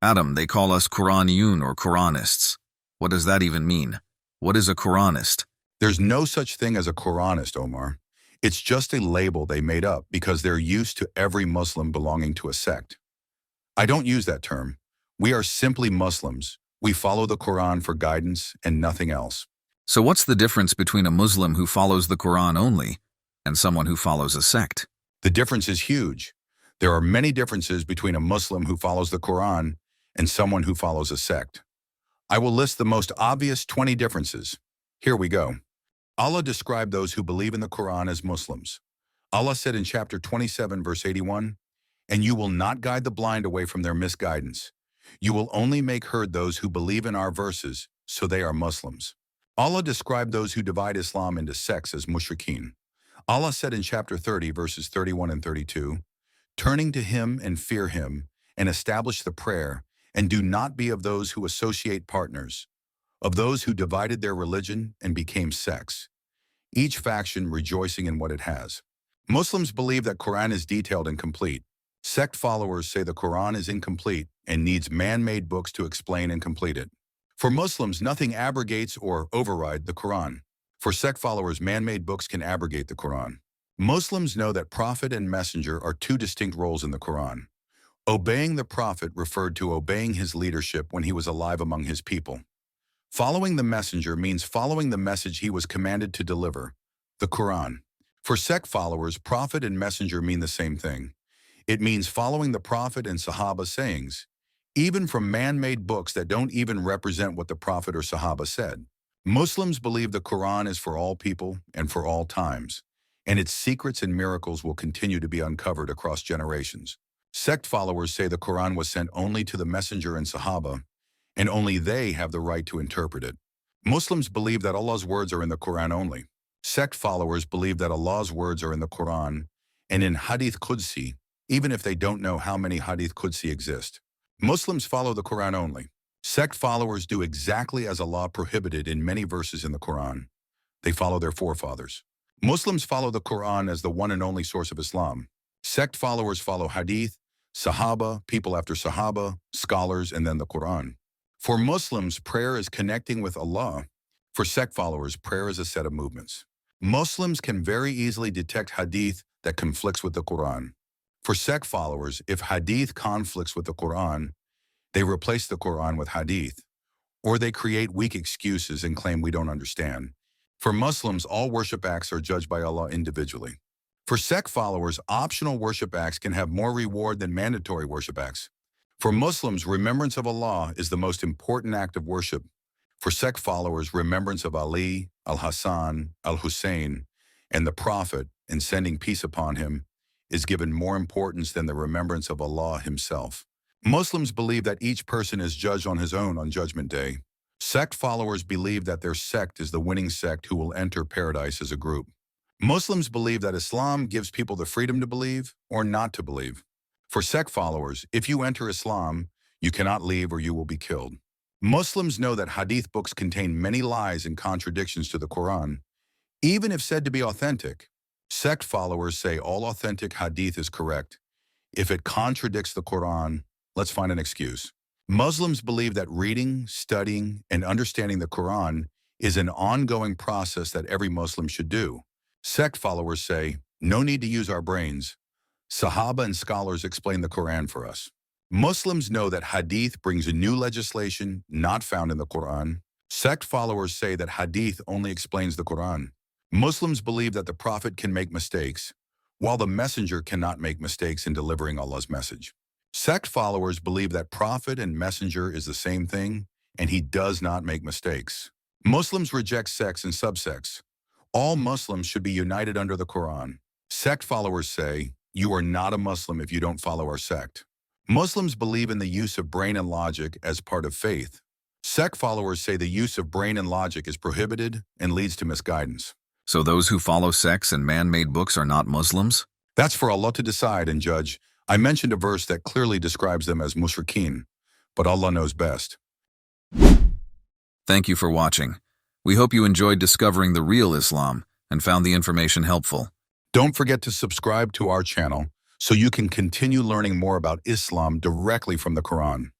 Adam, they call us Quraniyun or Quranists. What does that even mean? What is a Quranist? There's no such thing as a Quranist, Omar. It's just a label they made up because they're used to every Muslim belonging to a sect. I don't use that term. We are simply Muslims. We follow the Quran for guidance and nothing else. So what's the difference between a Muslim who follows the Quran only and someone who follows a sect? The difference is huge. There are many differences between a Muslim who follows the Quran and someone who follows a sect. I will list the most obvious 20 differences. Here we go. Allah described those who believe in the Quran as Muslims. Allah said in chapter 27, verse 81, "And you will not guide the blind away from their misguidance. You will only make heard those who believe in our verses, so they are Muslims." Allah described those who divide Islam into sects as mushrikeen. Allah said in chapter 30, verses 31 and 32, "Turning to Him and fear Him, and establish the prayer, and do not be of those who associate partners, of those who divided their religion and became sects, each faction rejoicing in what it has." Muslims believe that Quran is detailed and complete. Sect followers say the Quran is incomplete and needs man-made books to explain and complete it. For Muslims, nothing abrogates or override the Quran. For sect followers, man-made books can abrogate the Quran. Muslims know that prophet and messenger are two distinct roles in the Quran. Obeying the prophet referred to obeying his leadership when he was alive among his people. Following the messenger means following the message he was commanded to deliver, the Quran. For sect followers, prophet and messenger mean the same thing. It means following the prophet and Sahaba sayings, even from man-made books that don't even represent what the prophet or Sahaba said. Muslims believe the Quran is for all people and for all times, and its secrets and miracles will continue to be uncovered across generations. Sect followers say the Quran was sent only to the messenger and Sahaba, and only they have the right to interpret it. Muslims believe that Allah's words are in the Quran only. Sect followers believe that Allah's words are in the Quran and in Hadith Qudsi, even if they don't know how many Hadith Qudsi exist. Muslims follow the Quran only. Sect followers do exactly as Allah prohibited in many verses in the Quran. They follow their forefathers. Muslims follow the Quran as the one and only source of Islam. Sect followers follow Hadith, Sahaba, people after Sahaba, scholars, and then the Quran. For Muslims, prayer is connecting with Allah. For sect followers, prayer is a set of movements. Muslims can very easily detect Hadith that conflicts with the Quran. For sect followers, if Hadith conflicts with the Quran, they replace the Quran with Hadith, or they create weak excuses and claim we don't understand. For Muslims, all worship acts are judged by Allah individually. For sect followers, optional worship acts can have more reward than mandatory worship acts. For Muslims, remembrance of Allah is the most important act of worship. For sect followers, remembrance of Ali, Al-Hassan, Al-Hussein, and the Prophet, and sending peace upon him, is given more importance than the remembrance of Allah Himself. Muslims believe that each person is judged on his own on Judgment Day. Sect followers believe that their sect is the winning sect who will enter paradise as a group. Muslims believe that Islam gives people the freedom to believe or not to believe. For sect followers, if you enter Islam, you cannot leave or you will be killed. Muslims know that Hadith books contain many lies and contradictions to the Quran, even if said to be authentic. Sect followers say all authentic Hadith is correct. If it contradicts the Quran, let's find an excuse. Muslims believe that reading, studying, and understanding the Quran is an ongoing process that every Muslim should do. Sect followers say, no need to use our brains. Sahaba and scholars explain the Quran for us. Muslims know that Hadith brings a new legislation not found in the Quran. Sect followers say that Hadith only explains the Quran. Muslims believe that the Prophet can make mistakes, while the Messenger cannot make mistakes in delivering Allah's message. Sect followers believe that Prophet and Messenger is the same thing, and he does not make mistakes. Muslims reject sects and subsects. All Muslims should be united under the Quran. Sect followers say, you are not a Muslim if you don't follow our sect. Muslims believe in the use of brain and logic as part of faith. Sect followers say the use of brain and logic is prohibited and leads to misguidance. So those who follow sects and man-made books are not Muslims? That's for Allah to decide and judge. I mentioned a verse that clearly describes them as mushrikeen, but Allah knows best. Thank you for watching. We hope you enjoyed discovering the real Islam and found the information helpful. Don't forget to subscribe to our channel so you can continue learning more about Islam directly from the Quran.